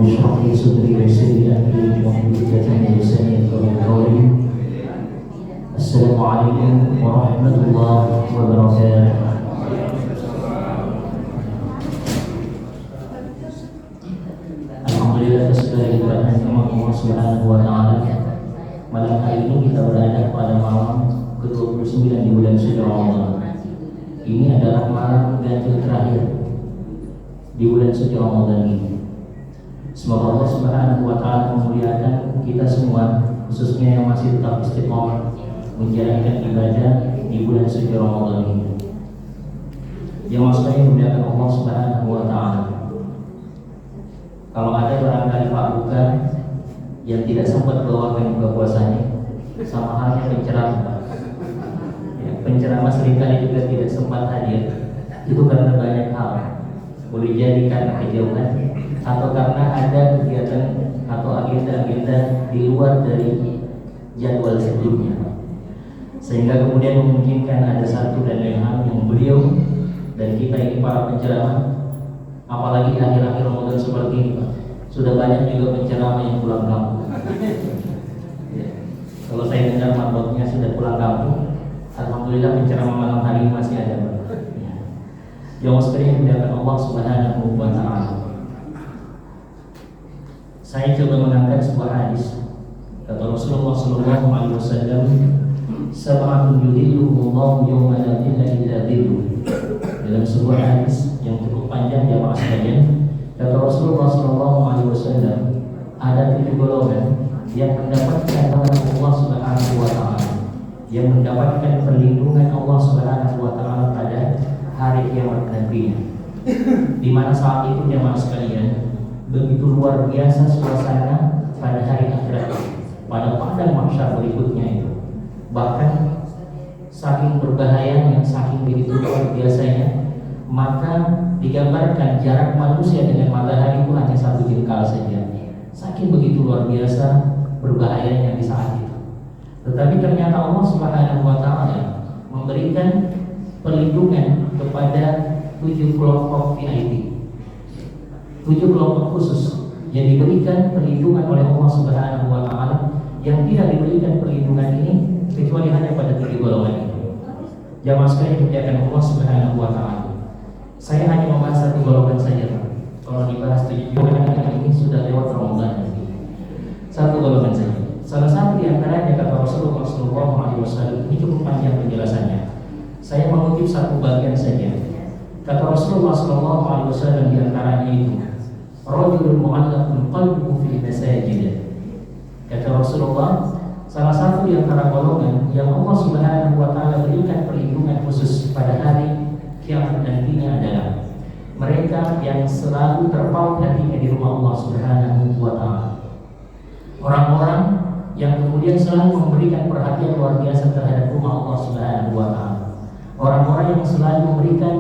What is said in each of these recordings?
اشرح لي صدري ويسر لي امري واحلل عقدة من لساني يفقهوا قولي. السلام عليكم ورحمة الله وبركاته. Alhamdulillah atas segala limpahan nikmat Allah Subhanahu wa taala. Malam hari ini kita berada pada malam ke-29 di bulan suci Ramadan. Ini adalah malam ganjil terakhir di bulan suci Ramadan ini. Semoga Allah Subhanahu wa taala memuliakan kita semua, khususnya yang masih tetap istiqomah menjalankan ibadah di bulan suci Ramadan ini. Yang maksudnya memuliakan Allah Subhanahu wa taala. Kalau ada barangkali Pak Buka yang tidak sempat bawakan buka puasanya, sama halnya penceramah. Penceramah seringkali juga tidak sempat hadir. Itu karena banyak hal. Boleh jadi karena kejauhan, atau karena ada kegiatan atau agenda-agenda di luar dari jadwal sebelumnya, sehingga kemudian memungkinkan ada satu dan lain hal yang beliau dan kita ini para penceramah, apalagi di akhir-akhir Ramadan seperti ini Pak, sudah banyak juga penceramah yang pulang kampung. Ya. Kalau saya dengar marbotnya sudah pulang kampung, alhamdulillah penceramah malam hari ini masih ada Pak. Ya. Yang sekalian dimuliakan Allah Subhanahu wa taala. Saya coba mengangkat sebuah hadis kata Rasulullah sallallahu alaihi wasallam, sab'atun yudhilluhumullahu yawma la dhilla illa dhilluh. Dalam sebuah hadis yang cukup panjang jamaah sekalian, kata Rasulullah sallallahu alaihi wasallam, ada 7 golongan yang mendapatkan Allah Subhanahu wa taala, yang mendapatkan perlindungan Allah Subhanahu wa taala pada hari kiamat nanti. Di mana saat itu jamaah sekalian, begitu luar biasa suasana pada hari akhirat, pada padang mahsyar berikutnya itu. Bahkan saking berbahayanya, saking begitu luar biasanya, maka digambarkan jarak manusia dengan matahari itu hanya 1 jengkal saja. Saking begitu luar biasa berbahayanya di saat itu. Tetapi ternyata Allah Subhanahu wa taala memberikan perlindungan kepada 7 kelompok VIP, 7 kelompok khusus yang diberikan perlindungan oleh Allah Subhanahu wa taala, yang tidak diberikan perlindungan ini kecuali hanya pada 7 golongan ini. Jamaah sekalian dimuliakan Allah Subhanahu wa taala. Saya hanya membahas 1 golongan saja Pak. Kalau dibahas 7 golongan ini sudah lewat Ramadan. 1 golongan saja. Salah satu di antaranya kata Rasulullah SAW, ini cukup panjang penjelasannya. Saya mengutip 1 bagian saja. Kata Rasulullah SAW di antaranya itu, rajulun mu'allaqun qalbuhu fil masajid. Kata Rasulullah, salah satu di antara golongan yang Allah Subhanahu wa taala berikan perlindungan khusus pada hari kiamat nantinya adalah mereka yang selalu terpaut hatinya di rumah Allah Subhanahu wa taala. Orang-orang yang kemudian selalu memberikan perhatian luar biasa terhadap rumah Allah Subhanahu wa taala. Orang-orang yang selalu memberikan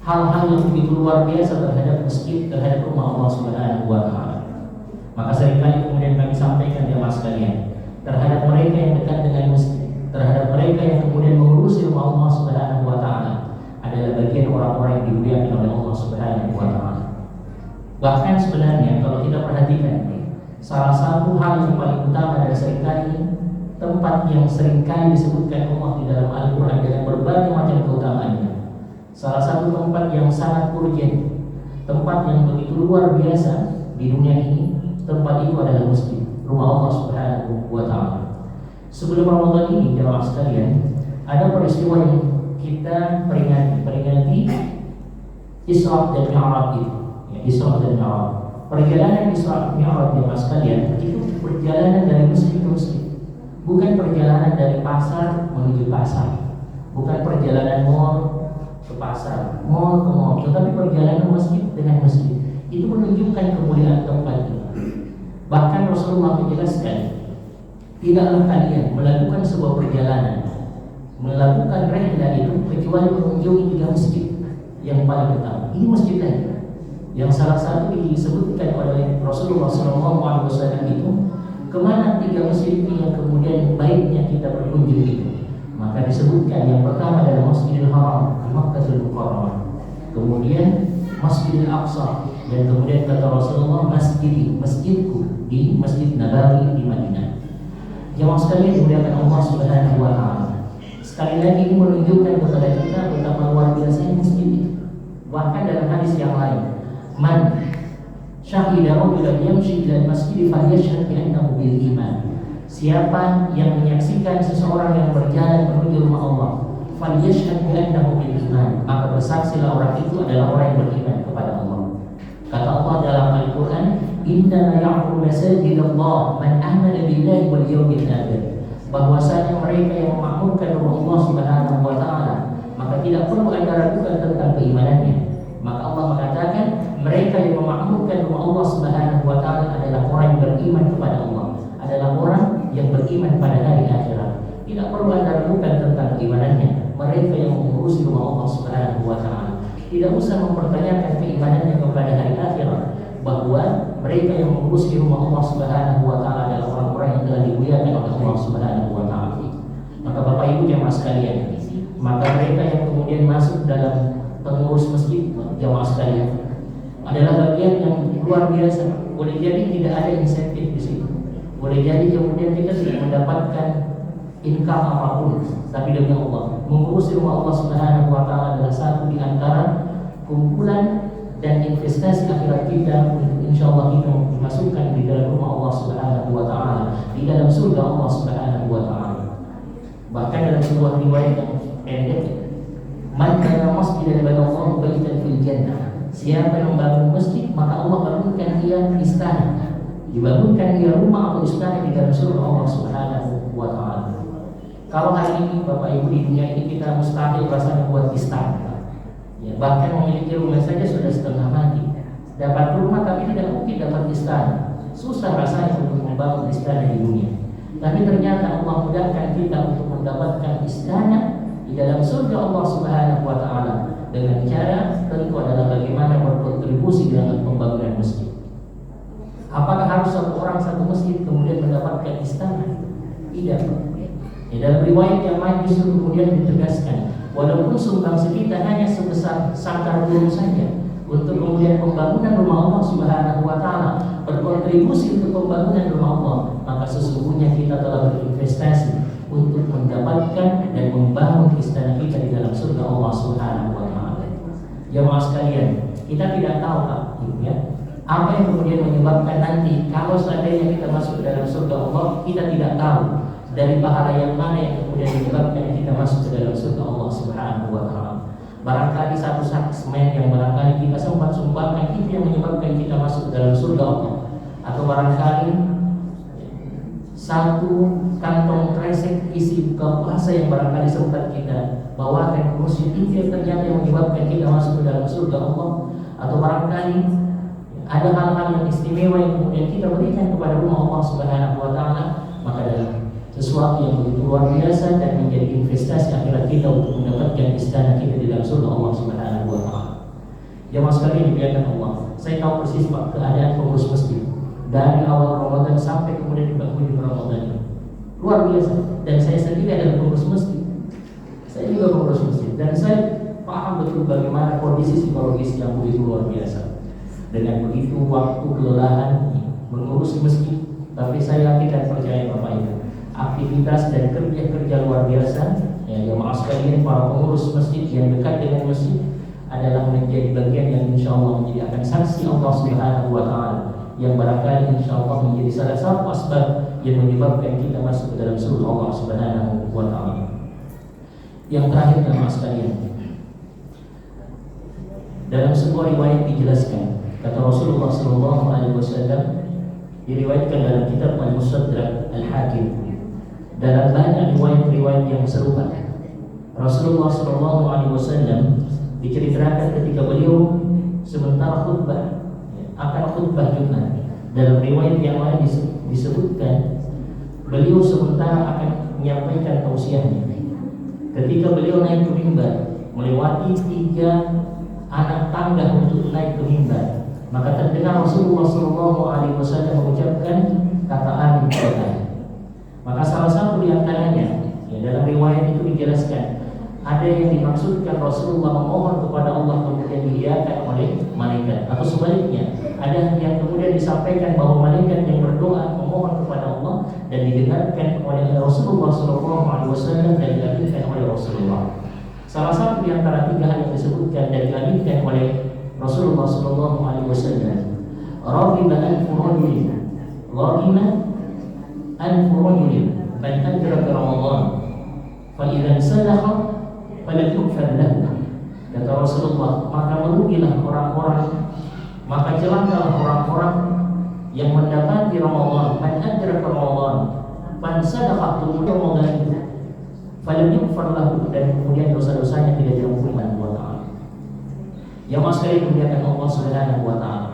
hal-hal yang begitu luar biasa terhadap masjid, terhadap rumah Allah Subhanahu wa taala. Maka seringkali kemudian kami sampaikan jemaah sekalian, terhadap mereka yang dekat dengan masjid, terhadap mereka yang kemudian mengurusi rumah Allah Subhanahu wa taala adalah bagian orang-orang yang dimuliakan oleh Allah Subhanahu wa taala. Bahkan sebenarnya kalau kita perhatikan, salah satu hal yang paling utama dan seringkali tempat yang seringkali disebutkan Allah di dalam Al-Qur'an dengan berbagai macam keutamaannya. Salah satu tempat yang sangat urgen, tempat yang begitu luar biasa di dunia ini, tempat itu adalah masjid, rumah Allah Subhanahu wa taala. Sebelum Ramadan ini jemaah sekalian, ada peristiwa yang kita peringati Isra dan Mi'raj itu. Ya, Isra dan Mi'raj. Perjalanan Isra Mi'raj jemaah sekalian itu perjalanan dari masjid ke masjid. Bukan perjalanan dari pasar menuju pasar. Bukan perjalanan mall ke pasar, mall ke mall, tetapi perjalanan masjid dengan masjid. Itu menunjukkan kemuliaan tempat itu. Bahkan Rasulullah menjelaskan, tidaklah kalian melakukan sebuah perjalanan, melakukan rihlah itu kecuali mengunjungi 3 masjid yang paling utama. Ini masjid lain yang salah satu disebutkan oleh Rasulullah SAW itu, kemana 3 masjid ini yang kemudian baiknya kita berkunjung itu. Maka disebutkan yang pertama adalah Masjidil Haram di Makkahul Mukarramah, kemudian Masjidil Aqsa, dan kemudian kata Rasulullah masjidku di Masjid Nabawi di Madinah. Jemaah sekalian dimuliakan Allah Subhanahu wa taala. Sekali lagi ini menunjukkan kepada kita betapa luar biasanya masjid itu. Bahkan dalam hadis yang lain, man syahida rajulan yamshi ila masjid falyashhad bi annahu bil iman. Siapa yang menyaksikan seseorang yang berjalan menuju rumah Allah, falyashhad bi annahu bil iman, maka bersaksilah orang itu adalah orang yang beriman kepada Allah. Kata Allah dalam Al-Quran, innama ya'muru masajidallah man amana billahi wal yawmil akhir. Bahwasanya mereka yang memakmurkan rumah Allah Subhanahu wa taala, maka tidak perlu Anda ragukan tentang keimanannya. Maka Allah mengatakan, mereka yang memakmurkan rumah Allah Subhanahu wa taala adalah orang yang beriman kepada Allah, adalah orang yang beriman pada hari akhirat. Tidak perlu Anda ragukan tentang keimanannya. Mereka yang mengurusi rumah Allah Subhanahu wa taala, tidak usah mempertanyakan keimanannya kepada hari akhirat, bahwa mereka yang mengurusi rumah Allah Subhanahu wa taala adalah orang-orang yang telah dimuliakan oleh Allah Subhanahu wa taala. Maka Bapak Ibu jemaah sekalian, maka mereka yang kemudian masuk dalam pengurus masjid jemaah sekalian adalah bagian yang luar biasa. Boleh jadi tidak ada insentif di situ. Boleh jadi kemudian kita tidak mendapatkan income apapun, tapi demi Allah, mengurusi rumah Allah Subhanahu wa taala adalah satu di antara kumpulan dan investasi akhirat kita untuk insyaallah kita dimasukkan di dalam rumah Allah Subhanahu wa taala, di dalam surga Allah Subhanahu wa taala. Bahkan dalam sebuah riwayat yang pendek, man kana masjidan banallahu baitan fil jannah. Siapa yang membangun masjid, maka Allah bangunkan dia istana. Dibangunkan dia rumah atau istana di dalam surga Allah Subhanahu wa taala. Kalau hari ini Bapak Ibu di dunia ini kita mustahil rasanya buat istana. Ya, bahkan memiliki rumah saja sudah setengah mati. Dapat rumah tapi tidak mungkin dapat istana. Susah rasanya untuk membangun istana di dunia. Tapi ternyata Allah mudahkan kita untuk mendapatkan istana di dalam surga Allah Subhanahu wa taala dengan cara tentu adalah bagaimana berkontribusi dalam pembangunan masjid. Apakah harus satu orang satu masjid kemudian mendapatkan istana? Tidak. Di dalam riwayat yang lain justru kemudian ditegaskan, walaupun sumbangsi kita hanya sebesar sangkar burung saja untuk kemudian pembangunan rumah Allah Subhanahu wa taala, berkontribusi untuk pembangunan rumah Allah, maka sesungguhnya kita telah berinvestasi untuk mendapatkan dan membangun istana kita di dalam surga Allah Subhanahu wa taala. Jemaah sekalian, kita tidak tahu apa yang kemudian menyebabkan nanti kalau seandainya kita masuk ke dalam surga Allah, kita tidak tahu dari pahala yang mana yang kemudian menyebabkan kita masuk ke dalam surga Allah Subhanahu wa taala. Barangkali satu sak semen yang barangkali kita sempat sumbangkan itu yang menyebabkan kita masuk ke dalam surga Allah. Atau barangkali satu kantong kresek isi buka puasa yang barangkali sempat kita bawakan ke masjid itu yang ternyata yang menyebabkan kita masuk ke dalam surga Allah. Atau barangkali ada hal-hal yang istimewa yang kemudian kita berikan kepada rumah Allah Subhanahu wa taala, maka dalam sesuatu yang begitu luar biasa dan menjadi investasi akhirat kita untuk mendapatkan istana kita di dalam surga Allah Subhanahu wa taala. Jemaah sekalian dimuliakan Allah, saya tahu persis Pak keadaan pengurus masjid dari awal Ramadan sampai kemudian di penghujung Ramadan. Luar biasa. Dan saya sendiri adalah pengurus masjid. Saya juga pengurus masjid dan saya paham betul bagaimana kondisi psikologis yang begitu luar biasa. Dengan begitu waktu kelelahan mengurus masjid, tapi saya yakin dan percaya Bapak Ibu, aktivitas dan kerja-kerja luar biasa ya jemaah sekalian, para pengurus masjid yang dekat dengan masjid adalah menjadi bagian yang insya Allah menjadi akan saksi Allah Subhanahu wa taala, yang barangkali insya Allah menjadi salah satu asbab yang menyebabkan kita masuk ke dalam surga Allah Subhanahu wa taala. Yang terakhir jemaah sekalian, dalam sebuah riwayat dijelaskan, kata Rasulullah SAW, diriwayatkan dalam kitab Al-Mustadrak Al-Hakim, dalam banyak riwayat-riwayat yang serupa, Rasulullah SAW diceritakan ketika beliau sementara khutbah akan khutbah Jumat. Dalam riwayat yang lain disebutkan beliau sementara akan menyampaikan tausiahnya. Ketika beliau naik ke mimbar, melewati 3 anak tangga untuk naik ke mimbar, maka terdengar Rasulullah SAW mengucapkan kata amin kepada. Maka salah satu di antaranya ya, dalam riwayat itu dijelaskan ada yang dimaksudkan Rasulullah memohon kepada Allah kemudian diiyakan oleh malaikat, atau sebaliknya ada yang kemudian disampaikan bahwa malaikat yang berdoa memohon kepada Allah dan didengarkan oleh Rasulullah SAW dan diaminkan oleh Rasulullah. Salah satu di antara tiga hal yang disebutkan dan diaminkan oleh Rasulullah SAW, Rabbina al-furajulin, Rabbina al-furajulin, man adraka Ramadan, fa idza sadaqah falam yughfar lahu. Kata Rasulullah, maka merugilah orang-orang, maka celakalah orang-orang yang mendapati Ramadan, man adraka Ramadan, fan sadaqah tu Ramadan itu, falam yughfar lahu, dan kemudian dosa-dosanya tidak diampuni oleh Allah Ta'ala. Yang mas sekali kemuliaan Allah Subhanahu wa Ta'ala.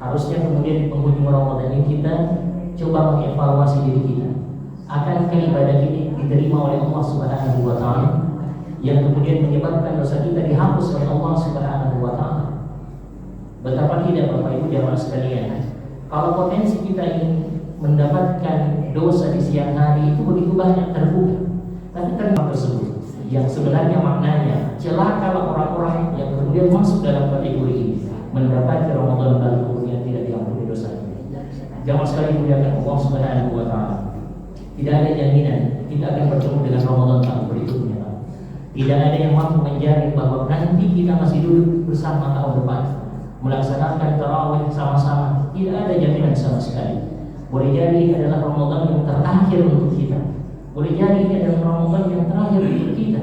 Harusnya kemudian di penghujung Ramadan ini kita coba mengevaluasi diri kita. Akankah ibadah ini diterima oleh Allah Subhanahu wa Ta'ala, yang kemudian menyebabkan dosa kita dihapus oleh Allah Subhanahu wa Ta'ala? Betapa tidak Bapak Ibu jamaah sekalian, kalau potensi kita ingin mendapatkan dosa di siang hari itu begitu banyak terbuka, tapi terbuka tersebut yang sebenarnya maknanya celakalah orang-orang yang kemudian masuk dalam kategori ini, mendapati Ramadan lalu kemudian tidak diampuni dosanya. Jamaah sekalian muliakan Allah Subhanahu wa Ta'ala, tidak ada jaminan kita akan bertemu dengan Ramadan tahun berikutnya. Tidak ada yang mampu menjamin bahwa nanti kita masih duduk bersama tahun depan melaksanakan tarawih sama-sama. Tidak ada jaminan sama sekali. Boleh jadi ini adalah Ramadan yang terakhir untuk kita. Boleh jadi ini adalah Ramadan yang terakhir untuk kita.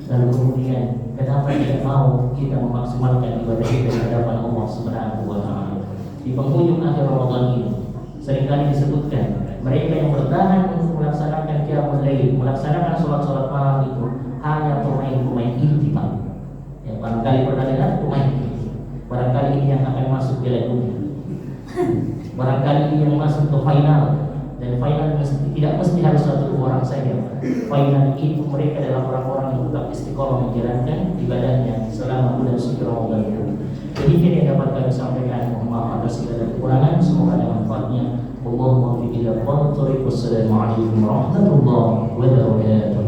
Lalu kemudian kenapa tidak mau kita memaksimalkan ibadah kita di hadapan Allah Subhanahu wa Ta'ala? Di penghujung akhir Ramadan ini seringkali disebutkan mereka yang bertahan untuk melaksanakan qiyamul lail, melaksanakan sholat-sholat malam itu hanya pemain-pemain intimal. Ya, barangkali pernah dengar pemain intimal. Barangkali ini yang akan masuk Piala Dunia. Barangkali ini yang masuk ke final. Dan final tidak mesti harus satu orang saja. Final itu mereka adalah orang-orang yang tetap istiqomah menjalankan ibadahnya selama bulan suci Ramadan itu. Demikian yang dapat kami sampaikan. Mohon maaf atas segala kekurangan. Semoga ada manfaatnya. Wassalamualaikum warahmatullahi wabarakatuh.